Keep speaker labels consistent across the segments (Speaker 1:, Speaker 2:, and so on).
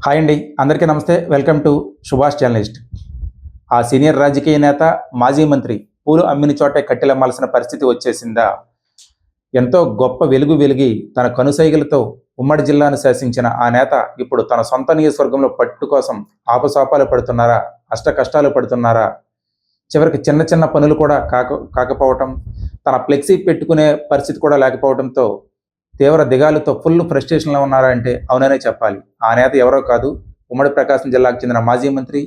Speaker 1: Hi అండి, అందరికీ నమస్తే. Welcome to Subhash journalist. ఆ సీనియర్ రాజకీయ నేత, మాజీ మంత్రి పూలు అమ్మిన చోటే కట్టెలమ్మాల్సిన పరిస్థితి వచ్చేసిందా? ఎంతో గొప్ప వెలుగు వెలిగి తన కనుసైగలతో ఉమ్మడి జిల్లాను శాసించిన ఆ నేత ఇప్పుడు తన సొంత నియోజకవర్గంలో పట్టు కోసం ఆపసోపాలు పడుతున్నారా? అష్ట కష్టాలు పడుతున్నారా? చివరికి చిన్న చిన్న పనులు కూడా కాకపోవటం, తన ఫ్లెక్సీ పెట్టుకునే పరిస్థితి కూడా లేకపోవడంతో తీవ్ర దిగాలుతో ఫుల్ ఫ్రస్ట్రేషన్లో ఉన్నారా అంటే అవుననే చెప్పాలి. ఆ నేత ఎవరో కాదు, ఉమ్మడి ప్రకాశం జిల్లాకు చెందిన మాజీ మంత్రి,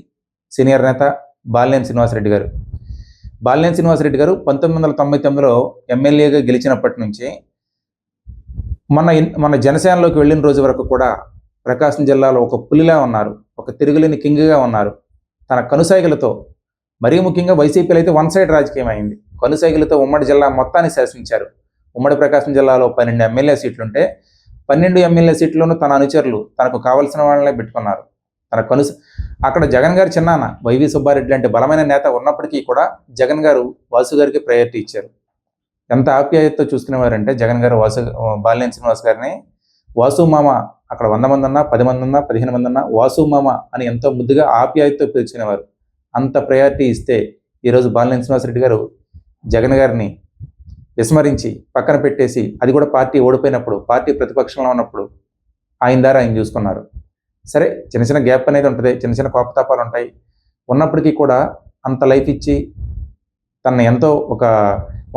Speaker 1: సీనియర్ నేత బాలినేని శ్రీనివాసరెడ్డి గారు. బాలినేని శ్రీనివాసరెడ్డి గారు 1999లో ఎమ్మెల్యేగా గెలిచినప్పటి నుంచి మన జనసేనలోకి వెళ్ళిన రోజు వరకు కూడా ప్రకాశం జిల్లాలో ఒక పులిలా ఉన్నారు, ఒక తిరుగులేని కింగ్గా ఉన్నారు. తన కనుసైగలతో, మరీ ముఖ్యంగా వైసీపీలో అయితే వన్ సైడ్ రాజకీయం అయింది. కనుసైగలతో ఉమ్మడి జిల్లా మొత్తాన్ని శాసించారు. ఉమ్మడి ప్రకాశం జిల్లాలో 12 ఎమ్మెల్యే సీట్లుంటే 12 ఎమ్మెల్యే సీట్లోనూ తన అనుచరులు తనకు కావలసిన వాళ్ళనే పెట్టుకున్నారు. తన అక్కడ జగన్ గారు చిన్నాన్న వైవి సుబ్బారెడ్డి లాంటి బలమైన నేత ఉన్నప్పటికీ కూడా జగన్ గారు వాసు గారికి ప్రయారిటీ ఇచ్చారు. ఎంత ఆప్యాయతతో చూసుకునేవారంటే జగన్ గారు బాలినేని శ్రీనివాస్ గారిని వాసు మామ, అక్కడ 100 మంది ఉన్నా, 10 మంది ఉన్నా, 15 మంది ఉన్నా వాసు మామ అని ఎంతో ముద్దుగా ఆప్యాయతతో పిలుచుకునేవారు. అంత ప్రయారిటీ ఇస్తే ఈరోజు బాలినేని శ్రీనివాసరెడ్డి గారు జగన్ గారిని విస్మరించి పక్కన పెట్టేసి, అది కూడా పార్టీ ఓడిపోయినప్పుడు, పార్టీ ప్రతిపక్షంలో ఉన్నప్పుడు ఆయన ద్వారా ఆయన చూసుకున్నారు. సరే, చిన్న చిన్న గ్యాప్ అనేది ఉంటుంది, చిన్న చిన్న కోపతాపాలు ఉంటాయి. ఉన్నప్పటికీ కూడా అంత లైఫ్ ఇచ్చి తనని ఎంతో ఒక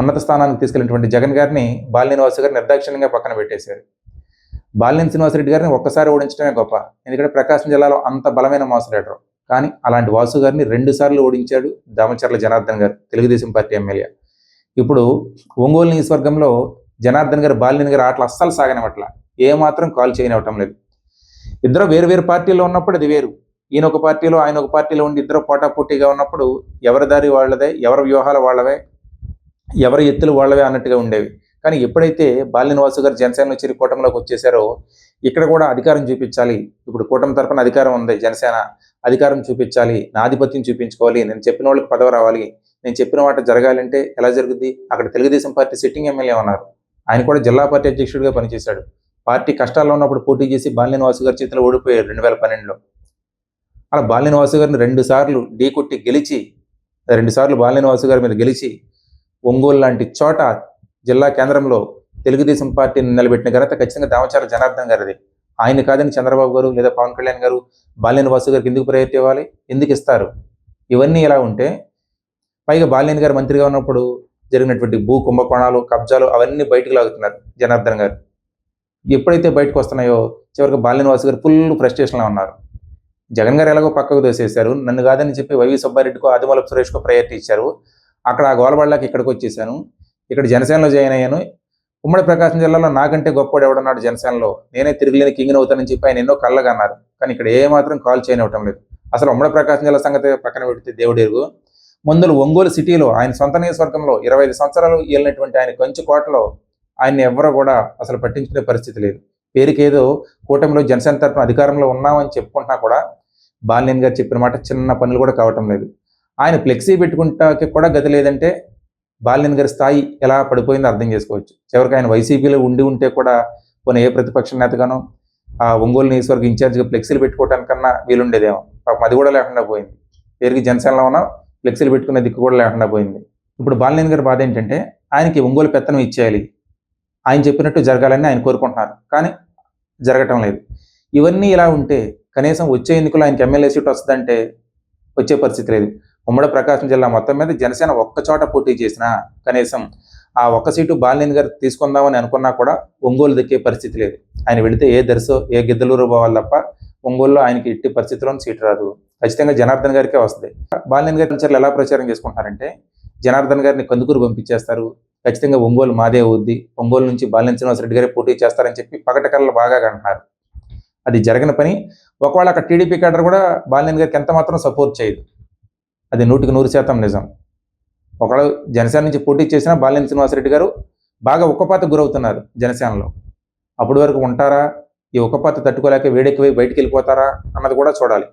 Speaker 1: ఉన్నత స్థానానికి తీసుకెళ్ళినటువంటి జగన్ గారిని బాలినేని వాసు గారు నిర్దాక్షిణ్యంగా పక్కన పెట్టేశారు. బాలినేని శ్రీనివాసరెడ్డి గారిని ఒక్కసారి ఓడించడమే గొప్ప, ఎందుకంటే ప్రకాశం జిల్లాలో అంత బలమైన మాస్ లీడరు. కానీ అలాంటి వాసు గారిని 2 సార్లు ఓడించాడు దామచర్ల జనార్దన్ గారు, తెలుగుదేశం పార్టీ ఎమ్మెల్యే. ఇప్పుడు ఒంగోలు నియోజకవర్గంలో జనార్దన్ గారు బాలినేని గారు ఆటలు అస్సలు సాగనివ్వట్ల, ఏమాత్రం కాల్ చేయనివ్వటం లేదు. ఇద్దరు వేరు వేరు పార్టీలో ఉన్నప్పుడు అది వేరు, ఈయన ఒక పార్టీలో ఆయన ఒక పార్టీలో ఉండి ఇద్దరు పోటాపోటీగా ఉన్నప్పుడు ఎవరి దారి వాళ్ళదే, ఎవరి వ్యూహాలు వాళ్ళవే, ఎవరి ఎత్తులు వాళ్ళవే అన్నట్టుగా ఉండేవి. కానీ ఎప్పుడైతే బాలినేని వాసు గారు జనసేనలో చేరి కూటమిలోకి వచ్చేసారో ఇక్కడ కూడా అధికారం చూపించాలి, ఇప్పుడు కూటమి తరపున అధికారం ఉంది, జనసేన అధికారం చూపించాలి, నా ఆధిపత్యం చూపించుకోవాలి, నేను చెప్పిన వాళ్ళకి పదవి రావాలి, నేను చెప్పిన మాట జరగాలంటే ఎలా జరుగుద్ది? అక్కడ తెలుగుదేశం పార్టీ సిట్టింగ్ ఎమ్మెల్యే ఉన్నారు, ఆయన కూడా జిల్లా పార్టీ అధ్యక్షుడిగా పనిచేశాడు. పార్టీ కష్టాల్లో ఉన్నప్పుడు పోటీ చేసి బాలినేని వాసు గారి చేతిలో ఓడిపోయారు 2012లో. అలా బాలినేని వాసు గారిని 2 సార్లు ఢీ కొట్టి గెలిచి, 2 సార్లు బాలినేని వాసు గారి మీద గెలిచి ఒంగోలు లాంటి చోట జిల్లా కేంద్రంలో తెలుగుదేశం పార్టీని నిలబెట్టిన ఘనత ఖచ్చితంగా దామచర్ల జనార్దన్ గారిది. ఆయన కాదని చంద్రబాబు గారు లేదా పవన్ కళ్యాణ్ గారు బాలినేని వాసు గారికి ఎందుకు ప్రయారిటీ ఇవ్వాలి? ఎందుకు ఇస్తారు? ఇవన్నీ ఎలా ఉంటే, పైగా బాలినేని గారు మంత్రిగా ఉన్నప్పుడు జరిగినటువంటి భూ కుంభకోణాలు, కబ్జాలు అవన్నీ బయటకు లాగుతున్నారు జనార్దన్ గారు. ఎప్పుడైతే బయటకు వస్తున్నాయో చివరికి బాలినేని వాసు గారు ఫుల్ ఫ్రస్ట్రేషన్లో ఉన్నారు. జగన్ గారు ఎలాగో పక్కకు దోసేశారు, నన్ను కాదని చెప్పి వైవి సుబ్బారెడ్డికో ఆదిమూలపు సురేష్కో ప్రయారిటీ ఇచ్చారు. అక్కడ ఆ గోలబడలాకి ఇక్కడికి వచ్చేసాను, ఇక్కడ జనసేనలో జాయిన్ అయ్యాను. ఉమ్మడి ప్రకాశం జిల్లాలో నాకంటే గొప్పవాడు ఎవడన్నాడు జనసేనలో, నేనే తిరిగిలేని కింగ్ని అవుతానని చెప్పి ఆయన ఎన్నో కళ్ళగా అన్నారు. కానీ ఇక్కడ ఏమాత్రం కాల్ చేయనివ్వటం లేదు. అసలు ఉమ్మడి ప్రకాశం జిల్లా సంగతి పక్కన పెడితే దేవుడెరుగు, ముందు ఒంగోలు సిటీలో ఆయన సొంత నియోజకవర్గంలో 25 సంవత్సరాలు ఏలినటువంటి ఆయన కంచుకోటలో ఆయన్ని ఎవరో కూడా అసలు పట్టించుకునే పరిస్థితి లేదు. పేరుకేదో కూటమిలో జనసేన తరఫున అధికారంలో ఉన్నామని చెప్పుకుంటున్నా కూడా బాలినేని గారు చెప్పిన మాట చిన్న పనులు కూడా కావటం లేదు. ఆయన ఫ్లెక్సీ పెట్టుకుంటాకి కూడా గతి లేదంటే బాలినేని గారి స్థాయి ఎలా పడిపోయిందో అర్థం చేసుకోవచ్చు. చివరికి ఆయన వైసీపీలో ఉంటే కూడా పోనీ ఏ ప్రతిపక్ష నేతగానో ఆ ఒంగోలు నియోజకవర్గ ఇన్ఛార్జిగా ఫ్లెక్సీలు పెట్టుకోవటానికన్నా వీలుండేదేమో. పాపం అది కూడా లేకుండా పోయింది. పేరుకి జనసేనలో ఉన్న ఫ్లెక్సీలు పెట్టుకునే దిక్కు కూడా లేకుండా పోయింది. ఇప్పుడు బాలినేని గారి బాధ ఏంటంటే ఆయనకి ఒంగోలు పెత్తనం ఇచ్చేయాలి, ఆయన చెప్పినట్టు జరగాలని ఆయన కోరుకుంటున్నారు, కానీ జరగటం లేదు. ఇవన్నీ ఇలా ఉంటే కనీసం వచ్చే ఎన్నికల్లో ఆయనకి ఎమ్మెల్యే సీట్ వస్తుందంటే వచ్చే పరిస్థితి లేదు. ఉమ్మడి ప్రకాశం జిల్లా మొత్తం మీద జనసేన ఒక్క చోట పోటీ చేసినా కనీసం ఆ ఒక్క సీటు బాలినేని గారు తీసుకుందామని అనుకున్నా కూడా ఒంగోలు దక్కే పరిస్థితి లేదు. ఆయన వెళితే ఏ దర్శో ఏ గిద్దలూరు పోవాలి తప్ప ఒంగోలులో ఆయనకి ఎట్టి పరిస్థితిలో సీటు రాదు. ఖచ్చితంగా జనార్దన్ గారికే వస్తుంది. బాలినేని గారి కల్చర్లు ఎలా ప్రచారం చేసుకుంటున్నారంటే జనార్దన్ గారిని కందుకూరు పంపించేస్తారు, ఖచ్చితంగా ఒంగోలు మాదే అవుద్ది, ఒంగోలు నుంచి బాలినేని శ్రీనివాసరెడ్డి గారే పోటీ చేస్తారని చెప్పి పగటకల్లో బాగా అంటున్నారు. అది జరగని పని. ఒకవేళ అక్కడ టీడీపీ కేడర్ కూడా బాలినేని గారికి ఎంత మాత్రం సపోర్ట్ చేయదు, అది 100% నిజం. ఒకవేళ జనసేన నుంచి పోటీ చేసినా బాలినేని శ్రీనివాసరెడ్డి గారు బాగా ఉక్కపోత గురవుతున్నారు జనసేనలో. అప్పటి వరకు ఉంటారా, ఈ ఉక్కపోత తట్టుకోలేక వేడెక్కిపోయి బయటికి వెళ్ళిపోతారా అన్నది కూడా చూడాలి.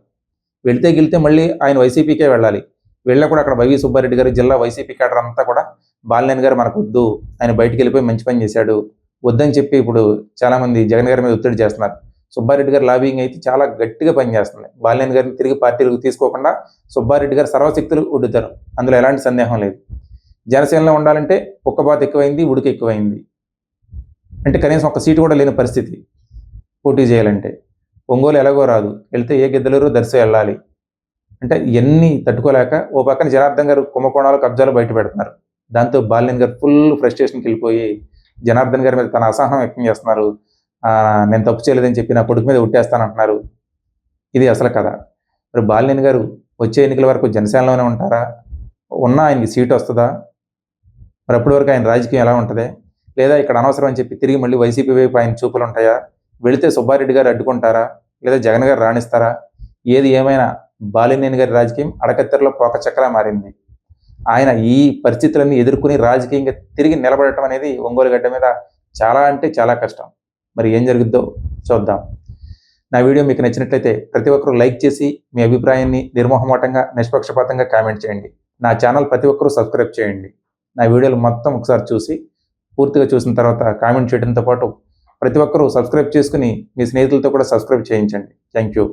Speaker 1: వెళితే గెలితే మళ్ళీ ఆయన వైసీపీకే వెళ్ళాలి. వెళ్ళినా కూడా అక్కడ వైవి సుబ్బారెడ్డి గారు జిల్లా వైసీపీ కేడర్ అంతా కూడా బాలినేని గారు మనకు వద్దు, ఆయన బయటికి వెళ్ళిపోయి మంచి పని చేశాడు వద్దని చెప్పి ఇప్పుడు చాలామంది జగన్ గారి మీద ఒత్తిడి చేస్తున్నారు. సుబ్బారెడ్డి గారి లాబింగ్ అయితే చాలా గట్టిగా పనిచేస్తుంది. బాలినేని గారిని తిరిగి పార్టీలకు తీసుకోకుండా సుబ్బారెడ్డి గారు సర్వశక్తులు ఒడ్డుతారు, అందులో ఎలాంటి సందేహం లేదు. జనసేనలో ఉండాలంటే కుక్కబాత ఎక్కువైంది, ఉడికి ఎక్కువైంది. అంటే కనీసం ఒక సీటు కూడా లేని పరిస్థితి పోటీ చేయాలంటే. ఒంగోలు ఎలాగో రాదు, వెళ్తే ఏ గిద్దలూరు దర్శి వెళ్ళాలి. అంటే ఇవన్నీ తట్టుకోలేక ఓ పక్కన జనార్దన్ గారు కుంభకోణాలు కబ్జాలు బయట పెడుతున్నారు. దాంతో బాలినేని గారు ఫుల్ ఫ్రస్ట్రేషన్కి వెళ్ళిపోయి జనార్దన్ గారి మీద తన అసహనం వ్యక్తం చేస్తున్నారు. నేను తప్పు చేయలేదని చెప్పి నా కొడుకు మీద ఒట్టేస్తానంటున్నారు. ఇది అసలు కథ. మరి బాలినేని గారు వచ్చే ఎన్నికల వరకు జనసేనలోనే ఉంటారా? ఉన్నా ఆయనకి సీటు వస్తుందా? మరి అప్పటి వరకు ఆయన రాజకీయం ఎలా ఉంటుంది? లేదా ఇక్కడ అనవసరం అని చెప్పి తిరిగి మళ్ళీ వైసీపీ వైపు ఆయన చూపులు ఉంటాయా? వెళితే సుబ్బారెడ్డి గారు అడ్డుకుంటారా? లేదా జగన్ గారు రాణిస్తారా? ఏది ఏమైనా బాలినేని గారి రాజకీయం అడకత్తెరలో పోకచక్కలా మారింది. ఆయన ఈ పరిస్థితులన్నీ ఎదుర్కొని రాజకీయంగా తిరిగి నిలబడటం అనేది ఒంగోలు గడ్డ మీద చాలా అంటే చాలా కష్టం. మరి ఏం జరుగుద్దో చూద్దాం. నా వీడియో మీకు నచ్చినట్లయితే ప్రతి ఒక్కరూ లైక్ చేసి మీ అభిప్రాయాన్ని నిర్మోహమాటంగా నిష్పక్షపాతంగా కామెంట్ చేయండి. నా ఛానల్ ప్రతి ఒక్కరూ సబ్స్క్రైబ్ చేయండి. నా వీడియోలు మొత్తం ఒకసారి చూసి పూర్తిగా చూసిన తర్వాత కామెంట్ చేయడంతో పాటు ప్రతి ఒక్కరూ సబ్స్క్రైబ్ చేసుకుని మీ స్నేహితులతో కూడా సబ్స్క్రైబ్ చేయించండి. Thank you.